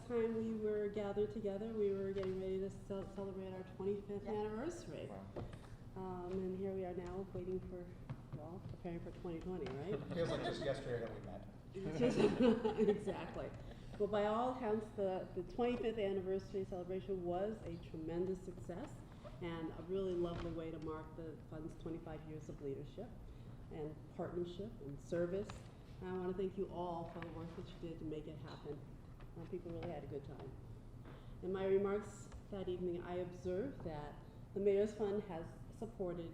last time we were gathered together, we were getting ready to celebrate our 25th anniversary. Wow. And here we are now waiting for, well, preparing for 2020, right? Feels like just yesterday that we met. Exactly. Well, by all accounts, the 25th anniversary celebration was a tremendous success and a really lovely way to mark the fund's 25 years of leadership and partnership and service. And I want to thank you all for the work that you did to make it happen. People really had a good time. In my remarks that evening, I observed that the Mayor's Fund has supported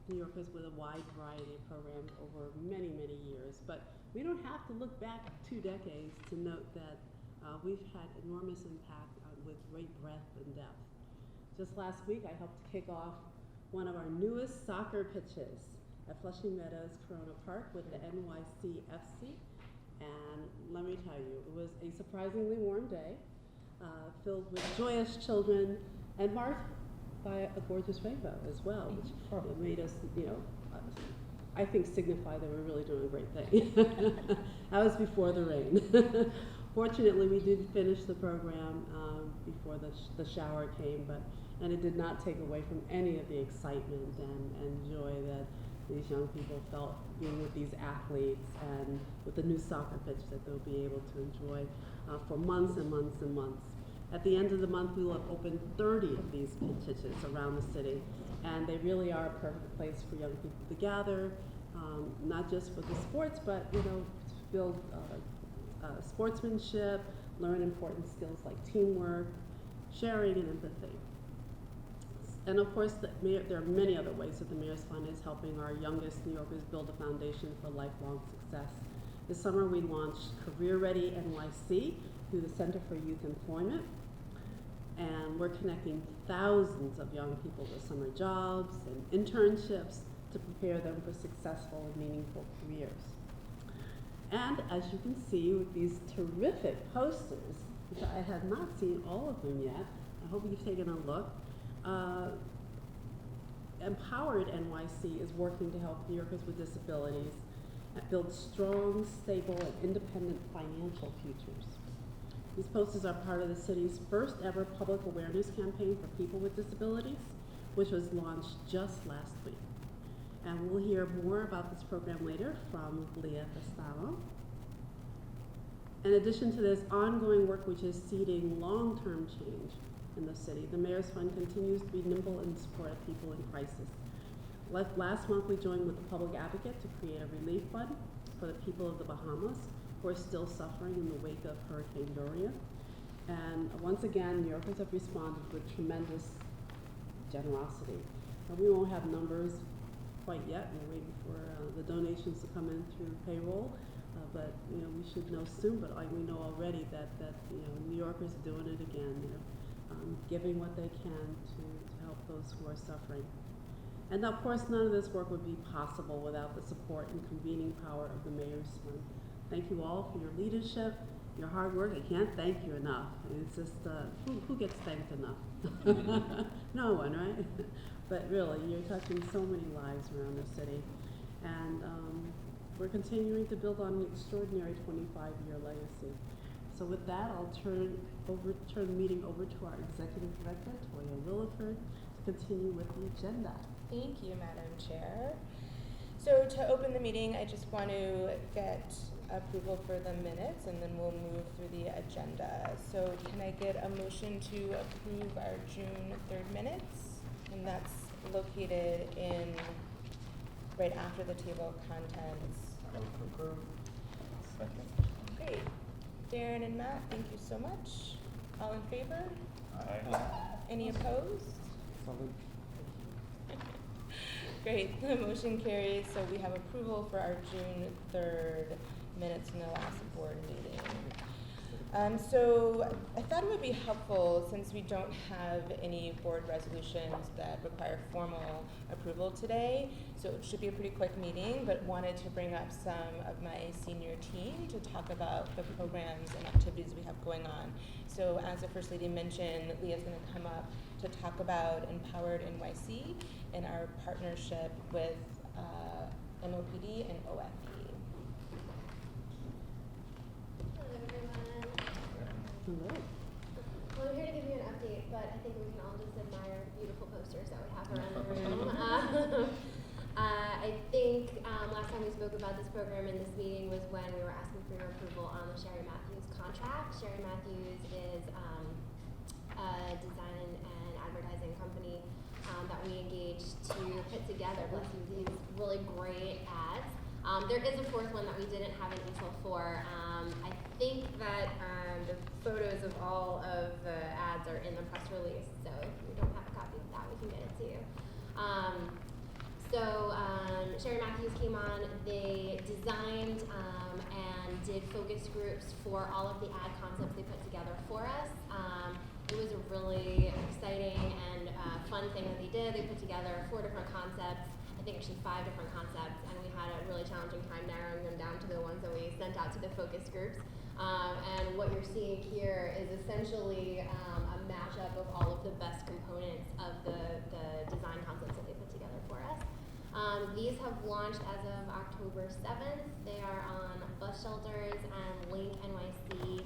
New Yorkers with a wide variety of programs over many, many years. But we don't have to look back 2 decades to note that we've had enormous impact with great breadth and depth. Just last week, I helped kick off one of our newest soccer pitches at Flushing Meadows Corona Park with the NYCFC. And let me tell you, it was a surprisingly warm day, filled with joyous children and marked by a gorgeous rainbow as well, which made us, I think signify that we're really doing a great thing. That was before the rain. Fortunately, we did finish the program before the shower came, and it did not take away from any of the excitement and joy that these young people felt being with these athletes and with the new soccer pitch that they'll be able to enjoy for months and months and months. At the end of the month, we will have opened 30 of these pitches around the city, and they really are a perfect place for young people to gather, not just for the sports, but to build sportsmanship, learn important skills like teamwork, sharing, and empathy. And of course, there are many other ways that the Mayor's Fund is helping our youngest New Yorkers build a foundation for lifelong success. This summer, we launched Career Ready NYC through the Center for Youth Employment. And we're connecting thousands of young people with summer jobs and internships to prepare them for successful and meaningful careers. And as you can see with these terrific posters, which I have not seen all of them yet, I hope you've taken a look. Empowered NYC is working to help New Yorkers with disabilities build strong, stable, and independent financial futures. These posters are part of the city's first ever public awareness campaign for people with disabilities, which was launched just last week. And we'll hear more about this program later from Leah Festano. In addition to this ongoing work, which is seeding long-term change in the city, the Mayor's Fund continues to be nimble in support of people in crisis. Last month, we joined with the Public Advocate to create a relief fund for the people of the Bahamas who are still suffering in the wake of Hurricane Dorian. And once again, New Yorkers have responded with tremendous generosity. We won't have numbers quite yet. We're waiting for the donations to come in through payroll. But we should know soon. But we know already that New Yorkers are doing it again. Giving what they can to help those who are suffering. And of course, none of this work would be possible without the support and convening power of the Mayor's Fund. Thank you all for your leadership, your hard work. I can't thank you enough. It's just, who gets thanked enough? No one, right? But really, you're touching so many lives around the city. And we're continuing to build on an extraordinary 25-year legacy. So with that, I'll turn the meeting over to our Executive Director, Toya Williford, to continue with the agenda. Thank you, Madam Chair. So to open the meeting, I just want to get approval for the minutes, and then we'll move through the agenda. So can I get a motion to approve our June 3rd minutes? And that's located in right after the table of contents. Move to approve. Second. Great. Darren and Matt, thank you so much. All in favor? Aye. Any opposed? Great, the motion carries. So we have approval for our June 3rd minutes from the last board meeting. So I thought it would be helpful, since we don't have any board resolutions that require formal approval today, so it should be a pretty quick meeting, but wanted to bring up some of my senior team to talk about the programs and activities we have going on. So as the First Lady mentioned, Leah's going to come up to talk about Empowered NYC and our partnership with MOPD and OFE. Hello everyone. Hello. Well, I'm here to give you an update, but I think we can all just admire beautiful posters that we have around the room. I think last time we spoke about this program in this meeting was when we were asking for your approval on the Sherry Matthews contract. Sherry Matthews is a design and advertising company that we engaged to put together these really great ads. There is a fourth one that we didn't have an easel for. I think that the photos of all of the ads are in the press release, so if you don't have a copy of that, we can get it to you. Sherry Matthews came on, they designed and did focus groups for all of the ad concepts they put together for us. It was a really exciting and fun thing that they did. They put together 4 different concepts, I think actually 5 different concepts, and we had a really challenging time narrowing them down to the ones that we sent out to the focus groups. And what you're seeing here is essentially a mashup of all of the best components of the design concepts that they put together for us. These have launched as of October 7th. They are on bus shelters and Link NYC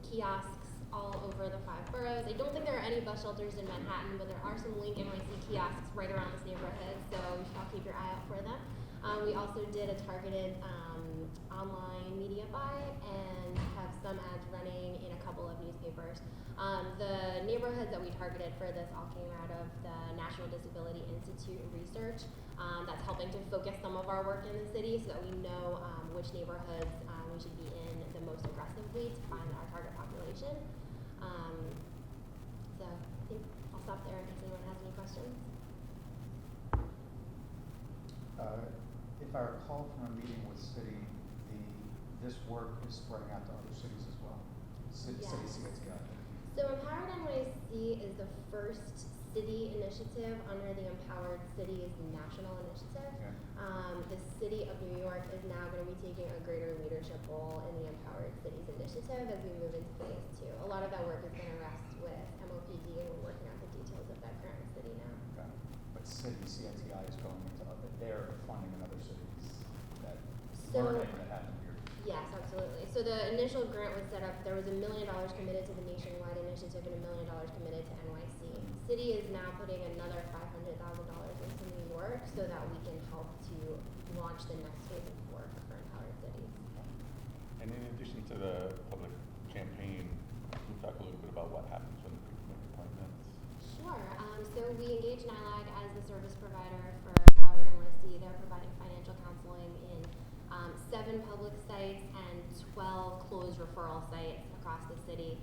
kiosks all over the 5 boroughs. I don't think there are any bus shelters in Manhattan, but there are some Link NYC kiosks right around this neighborhood, so you should all keep your eye out for them. We also did a targeted online media buy and have some ads running in a couple of newspapers. The neighborhoods that we targeted for this all came out of the National Disability Institute research that's helping to focus some of our work in the city so that we know which neighborhoods we should be in the most aggressively to find our target population. So I think I'll stop there in case anyone has any questions. If I recall from a meeting with City, this work is spreading out to other cities as well. City Yes. CSTI. So Empowered NYC is the first city initiative under the Empowered Cities National Initiative. Okay. The City of New York is now going to be taking a greater leadership role in the Empowered Cities Initiative as we move into phase 2. A lot of that work is going to rest with MOPD, and we're working out the details of that grant with City now. Okay. But City CSTI is going into other, they're funding in other cities that So- learning that happened here. Yes, absolutely. So the initial grant was set up, there was $1 million committed to the nationwide initiative and $1 million committed to NYC. City is now putting another $500,000 into New York so that we can help to launch the next phase of work for Empowered Cities. And in addition to the public campaign, can you talk a little bit about what happens when the people make appointments? Sure. So we engage NILAG as the service provider for Empowered NYC. They're providing financial counseling in 7 public sites and 12 closed referral sites across the city.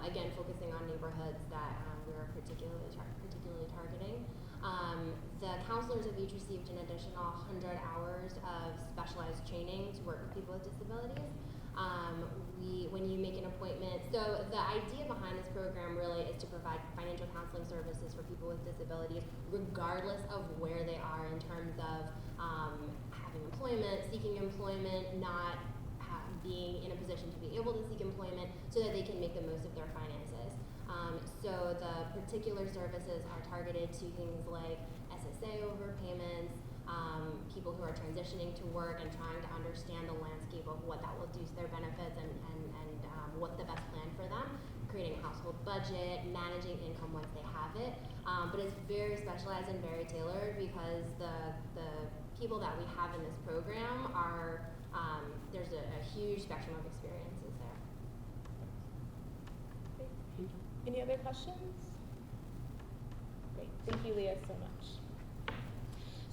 Again, focusing on neighborhoods that we're particularly targeting. The counselors have each received an additional 100 hours of specialized training to work with people with disabilities. When you make an appointment, so the idea behind this program really is to provide financial counseling services for people with disabilities, regardless of where they are in terms of having employment, seeking employment, not being in a position to be able to seek employment, so that they can make the most of their finances. So the particular services are targeted to things like SSA overpayments, people who are transitioning to work and trying to understand the landscape of what that will do to their benefits and what's the best plan for them, creating a household budget, managing income once they have it. But it's very specialized and very tailored because the people that we have in this program are, there's a huge spectrum of experiences there. Great. Thank you. Any other questions? Great, thank you, Leah, so much.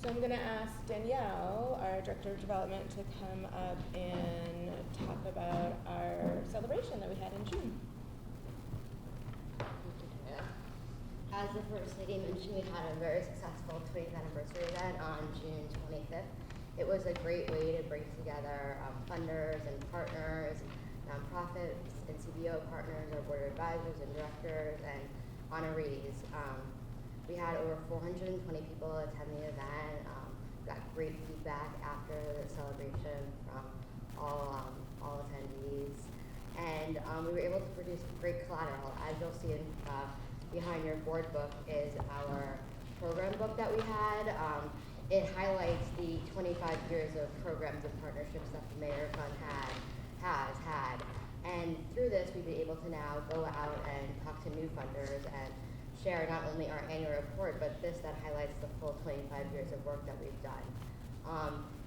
So I'm gonna ask Danielle, our Director of Development, to come up and talk about our celebration that we had in June. As the first lady mentioned, we had a very successful 20th anniversary event on June 25th. It was a great way to bring together funders and partners, nonprofits and CBO partners, our board of advisors and directors, and honorees. We had over 420 people attend the event. Got great feedback after the celebration from all attendees, and we were able to produce great collateral. As you'll see behind your board book is our program book that we had. It highlights the 25 years of programs and partnerships that the Mayor Fund has had. And through this, we've been able to now go out and talk to new funders and share not only our annual report, but this that highlights the full 25 years of work that we've done.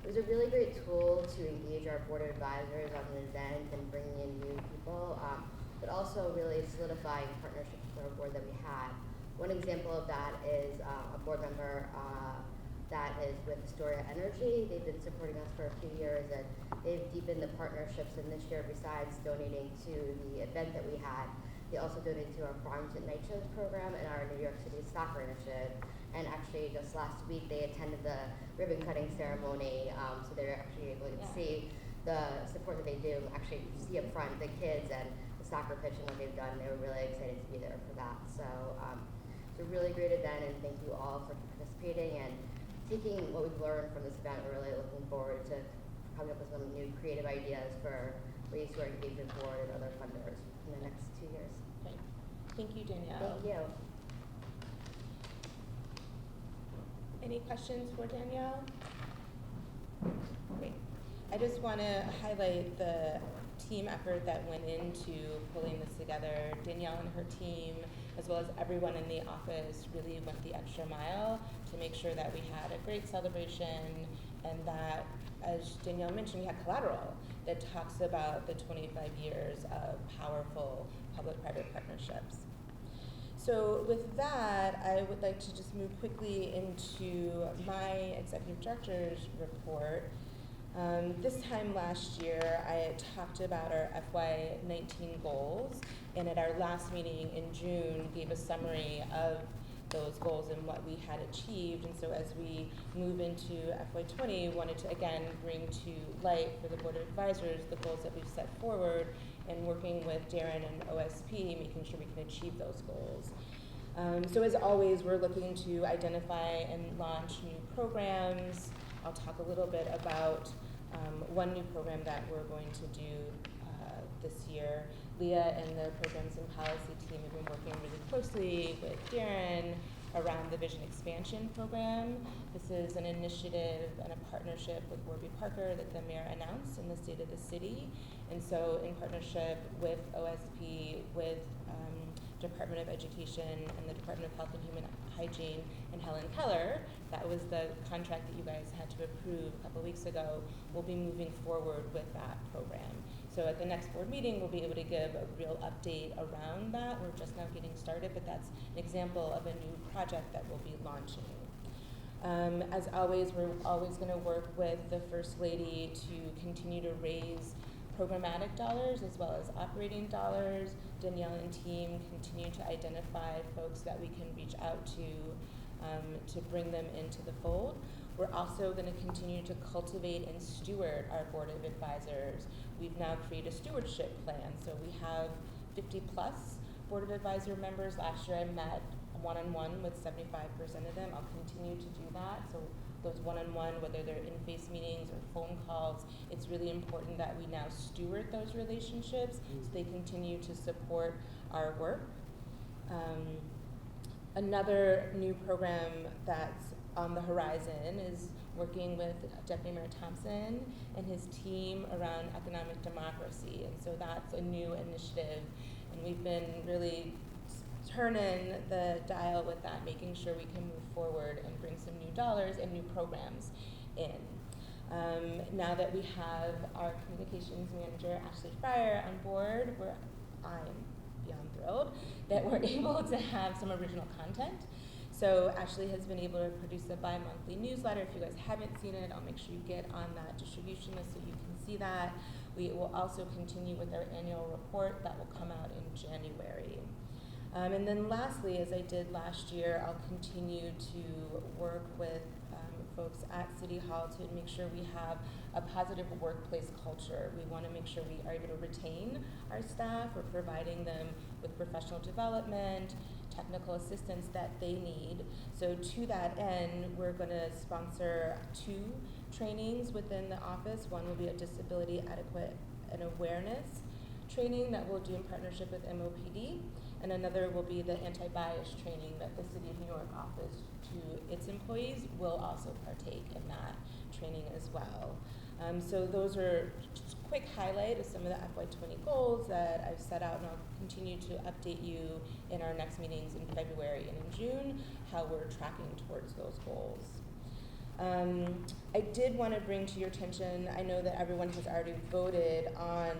It was a really great tool to engage our board of advisors on an event and bringing in new people, but also really solidifying partnerships with our board that we had. One example of that is a board member that is with Astoria Energy. They've been supporting us for a few years, and they've deepened the partnerships. And this year, besides donating to the event that we had, they also donated to our Farms at Night Shows program and our New York City Soccer Initiative. And actually, just last week, they attended the ribbon cutting ceremony, so they're actually able to see the support that they do, actually see up front the kids and the soccer pitch and what they've done. They were really excited to be there for that. So it's a really great event, and thank you all for participating and taking what we've learned from this event. We're really looking forward to coming up with some new creative ideas for ways to engage with board and other funders in the next 2 years. Great. Thank you, Danielle. Thank you. Any questions for Danielle? Great. I just want to highlight the team effort that went into pulling this together. Danielle and her team, as well as everyone in the office, really went the extra mile to make sure that we had a great celebration and that, as Danielle mentioned, we had collateral that talks about the 25 years of powerful public-private partnerships. So with that, I would like to just move quickly into my executive director's report. This time last year, I had talked about our FY19 goals, and at our last meeting in June, gave a summary of those goals and what we had achieved. And so as we move into FY20, wanted to again bring to light for the Board of Advisors the goals that we've set forward, and working with Darren and OSP, making sure we can achieve those goals. So as always, we're looking to identify and launch new programs. I'll talk a little bit about one new program that we're going to do this year. Leah and the Programs and Policy team have been working really closely with Darren around the Vision Expansion Program. This is an initiative and a partnership with Warby Parker that the mayor announced in the State of the City. And so in partnership with OSP, with Department of Education and the Department of Health and Human Hygiene and Helen Keller, that was the contract that you guys had to approve a couple weeks ago, we'll be moving forward with that program. So at the next board meeting, we'll be able to give a real update around that. We're just now getting started, but that's an example of a new project that we'll be launching. As always, we're always going to work with the First Lady to continue to raise programmatic dollars as well as operating dollars. Danielle and team continue to identify folks that we can reach out to bring them into the fold. We're also going to continue to cultivate and steward our Board of Advisors. We've now created a stewardship plan, so we have 50 plus Board of Advisor members. Last year I met one-on-one with 75% of them. I'll continue to do that. So those one-on-one, whether they're in-face meetings or phone calls, it's really important that we now steward those relationships so they continue to support our work. Another new program that's on the horizon is working with Deputy Mayor Thompson and his team around economic democracy. And so that's a new initiative, and we've been really turning the dial with that, making sure we can move forward and bring some new dollars and new programs in. Now that we have our communications manager, Ashley Fryer, on board, I'm beyond thrilled that we're able to have some original content. So Ashley has been able to produce a bi-monthly newsletter. If you guys haven't seen it, I'll make sure you get on that distribution list so you can see that. We will also continue with our annual report that will come out in January. And then lastly, as I did last year, I'll continue to work with folks at City Hall to make sure we have a positive workplace culture. We want to make sure we are able to retain our staff. We're providing them with professional development, technical assistance that they need. So to that end, we're going to sponsor 2 trainings within the office. One will be a disability adequate and awareness training that we'll do in partnership with MOPD, and another will be the anti-bias training that the City of New York offers to its employees. Will also partake in that training as well. So those are just a quick highlight of some of the FY20 goals that I've set out, and I'll continue to update you in our next meetings in February and in June, how we're tracking towards those goals. I did want to bring to your attention, I know that everyone has already voted on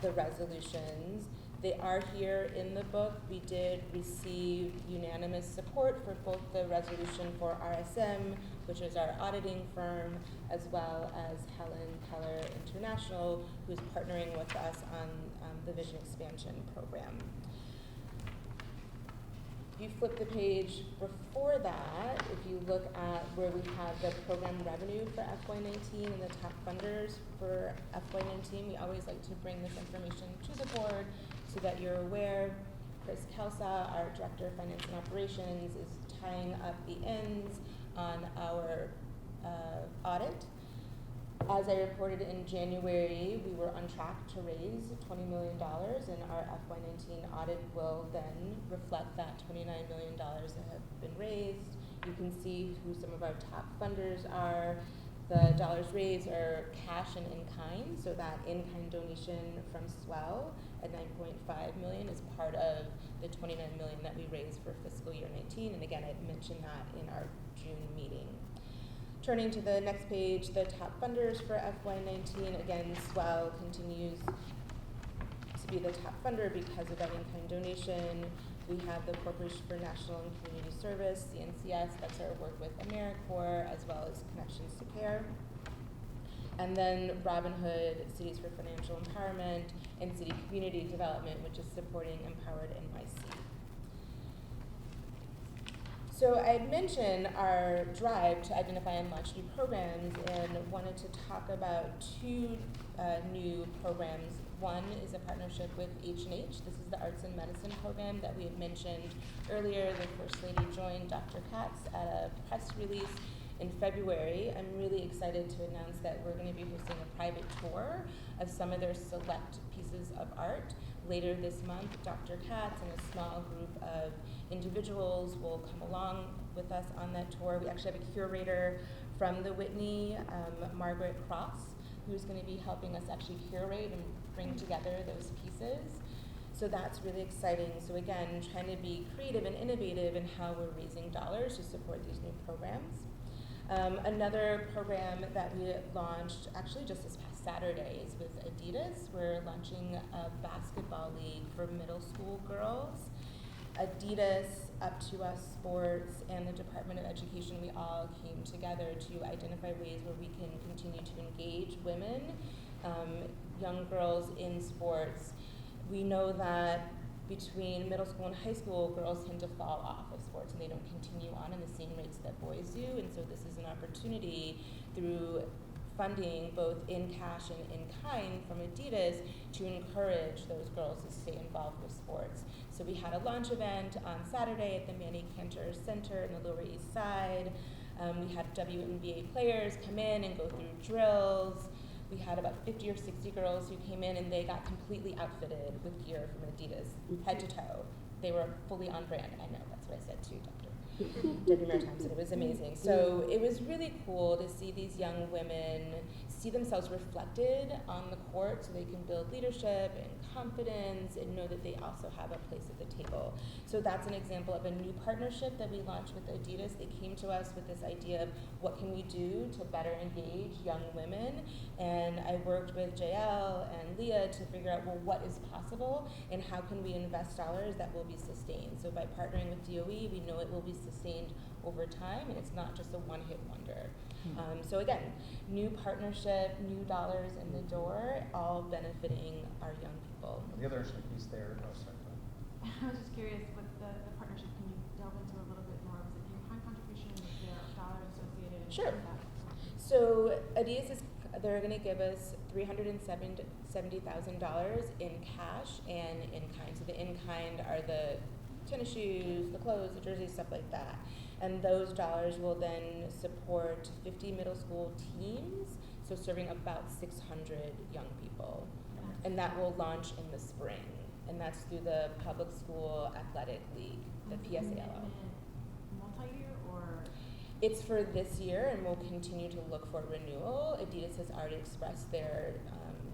the resolutions. They are here in the book. We did receive unanimous support for both the resolution for RSM, which is our auditing firm, as well as Helen Keller International, who's partnering with us on the Vision Expansion Program. If you flip the page before that, if you look at where we have the program revenue for FY19 and the top funders for FY19, we always like to bring this information to the board so that you're aware. Chris Kelsa, our Director of Finance and Operations, is tying up the ends on our audit. As I reported in January, we were on track to raise $20 million, and our FY19 audit will then reflect that $29 million that have been raised. You can see who some of our top funders are. The dollars raised are cash and in-kind, so that in-kind donation from Swell at $9.5 million is part of the $29 million that we raised for fiscal year 19, and again, I mentioned that in our June meeting. Turning to the next page, the top funders for FY19, again, Swell continues to be the top funder because of that in-kind donation. We have the Corporation for National and Community Service, CNCS, that's our work with AmeriCorps, as well as Connections to Care. And then Robin Hood, Cities for Financial Empowerment, and City Community Development, which is supporting Empowered NYC. So I had mentioned our drive to identify and launch new programs, and wanted to talk about two new programs. One is a partnership with H&H. This is the Arts and Medicine program that we had mentioned earlier. The First Lady joined Dr. Katz at a press release in February. I'm really excited to announce that we're going to be hosting a private tour of some of their select pieces of art. Later this month, Dr. Katz and a small group of individuals will come along with us on that tour. We actually have a curator from the Whitney, Margaret Cross, who's going to be helping us actually curate and bring together those pieces. So that's really exciting. So again, trying to be creative and innovative in how we're raising dollars to support these new programs. Another program that we launched actually just this past Saturday is with Adidas. We're launching a basketball league for middle school girls. Adidas, Up to Us Sports, and the Department of Education, we all came together to identify ways where we can continue to engage women, young girls in sports. We know that between middle school and high school, girls tend to fall off of sports and they don't continue on in the same rates that boys do, and so this is an opportunity through funding both in cash and in kind from Adidas to encourage those girls to stay involved with sports. So we had a launch event on Saturday at the Manny Cantor Center in the Lower East Side. We had WNBA players come in and go through drills. We had about 50 or 60 girls who came in and they got completely outfitted with gear from Adidas, head to toe. They were fully on brand. I know, that's what I said too, Dr. Debbie Maritime said it was amazing. So it was really cool to see these young women see themselves reflected on the court so they can build leadership and confidence and know that they also have a place at the table. So that's an example of a new partnership that we launched with Adidas. They came to us with this idea of what can we do to better engage young women, and I worked with JL and Leah to figure out, well, what is possible and how can we invest dollars that will be sustained. So by partnering with DOE, we know it will be sustained over time, and it's not just a one-hit wonder. So again, new partnership, new dollars in the door, all benefiting our young people. The other interesting piece there, sorry. I was just curious with the partnership, can you delve into a little bit more? Was it in-kind contribution? Was there dollars associated? Sure. With that? So Adidas they're going to give us $370,000 in cash and in kind. So the in kind are the tennis shoes, the clothes, the jerseys, stuff like that. And those dollars will then support 50 middle school teams, so serving about 600 young people. And that will launch in the spring. And that's through the Public School Athletic League, the PSALO. Multi-year or? It's for this year, and we'll continue to look for renewal. Adidas has already expressed their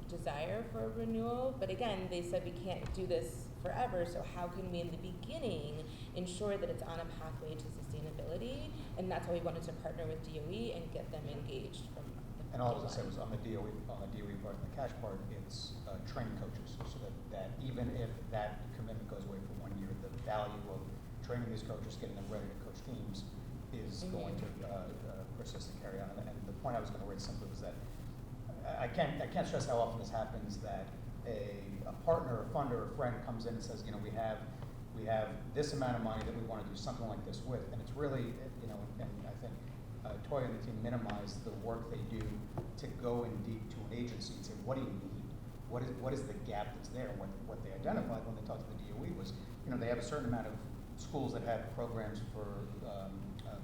desire for renewal, but again, they said we can't do this forever, so how can we in the beginning ensure that it's on a pathway to sustainability? And that's why we wanted to partner with DOE and get them engaged from the And all I was day gonna say was one. on the DOE part and the cash part, it's training coaches, so that even if that commitment goes away for 1 year, the value of training these coaches, getting them ready to coach teams is going to persist and carry on. And the point I was gonna raise simply was that I can't stress how often this happens, that a partner, a funder, a friend comes in and says, you know, we have this amount of money that we want to do something like this with, and it's really, you know, and I think Toya and the team minimize the work they do to go in deep to an agency and say, what do you need? What is the gap that's there? And what they identified when they talked to the DOE was, you know, they have a certain amount of schools that have programs for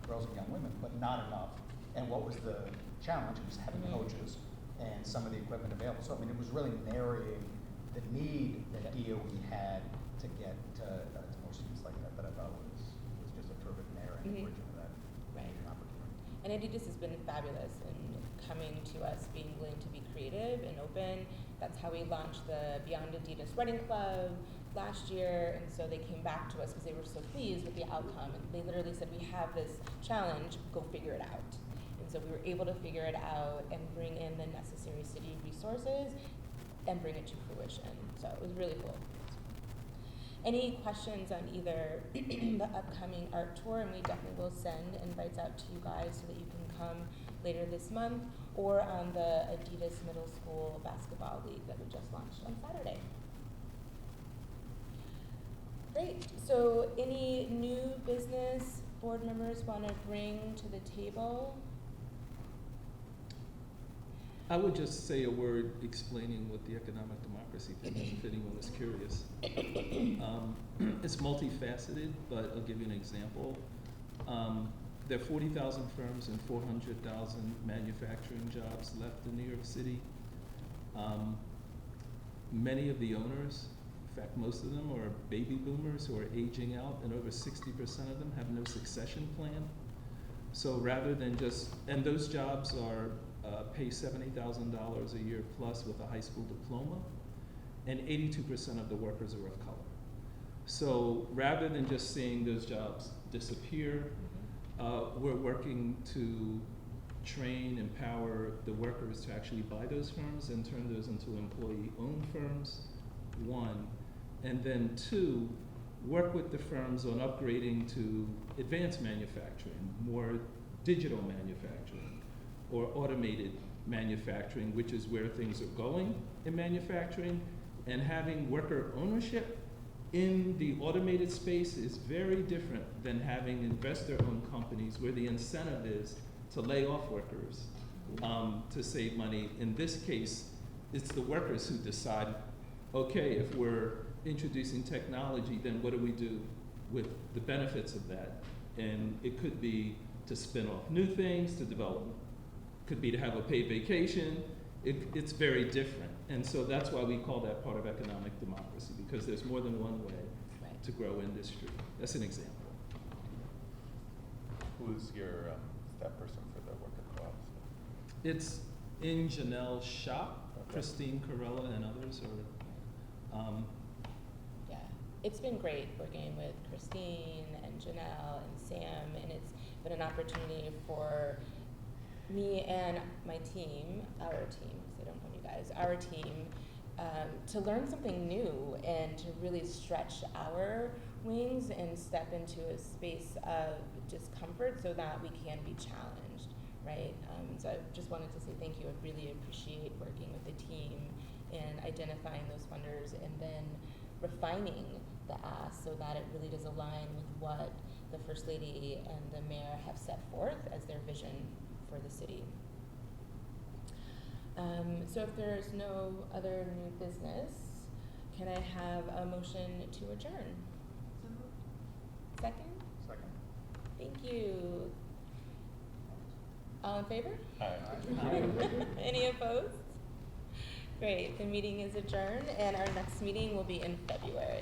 girls and young women, but not enough. And what was the challenge? It was having coaches and some of the equipment available. So I mean, it was really marrying the need that DOE had to get to more students like that I thought was just a terrific marrying Mhm. bridging of that Right. opportunity. And Adidas has been fabulous in coming to us, being willing to be creative and open. That's how we launched the Beyond Adidas Running Club last year, and so they came back to us because they were so pleased with the outcome. And they literally said, we have this challenge, go figure it out. And so we were able to figure it out and bring in the necessary city resources and bring it to fruition. So it was really cool. Any questions on either the upcoming art tour, and we definitely will send invites out to you guys so that you can come later this month, or on the Adidas Middle School Basketball League that we just launched on Saturday. Great, so any new business board members want to bring to the table? I would just say a word explaining what the economic democracy thing is, if anyone is curious. It's multifaceted, but I'll give you an example. There are 40,000 firms and 400,000 manufacturing jobs left in New York City. Many of the owners, in fact, most of them are baby boomers who are aging out, and over 60% of them have no succession plan. So rather than just, and those jobs are pay $70,000 a year plus with a high school diploma, and 82% of the workers are of color. So rather than just seeing those jobs disappear, we're working to train, empower the workers to actually buy those firms and turn those into employee-owned firms, one. And then two, work with the firms on upgrading to advanced manufacturing, more digital manufacturing, or automated manufacturing, which is where things are going in manufacturing. And having worker ownership in the automated space is very different than having investor-owned companies where the incentive is to lay off workers to save money. In this case, it's the workers who decide, okay, if we're introducing technology, then what do we do with the benefits of that? And it could be to spin off new things, to develop, could be to have a paid vacation. It's very different. And so that's why we call that part of economic democracy, because there's more than one way Right. to grow industry. That's an example. Who's your staff person for the worker co-ops? It's in Janelle's shop. Okay. Christine Corella and others are, Yeah, it's been great working with Christine and Janelle and Sam, and it's been an opportunity for me and my team, our team, because I don't know you guys, our team, to learn something new and to really stretch our wings and step into a space of discomfort so that we can be challenged, right? So I just wanted to say thank you. I really appreciate working with the team and identifying those funders and then refining the ask so that it really does align with what the First Lady and the Mayor have set forth as their vision for the city. So if there's no other new business, can I have a motion to adjourn? So moved. Second? Second. Thank you. All in favor? Hi. Any opposed? Great, the meeting is adjourned, and our next meeting will be in February.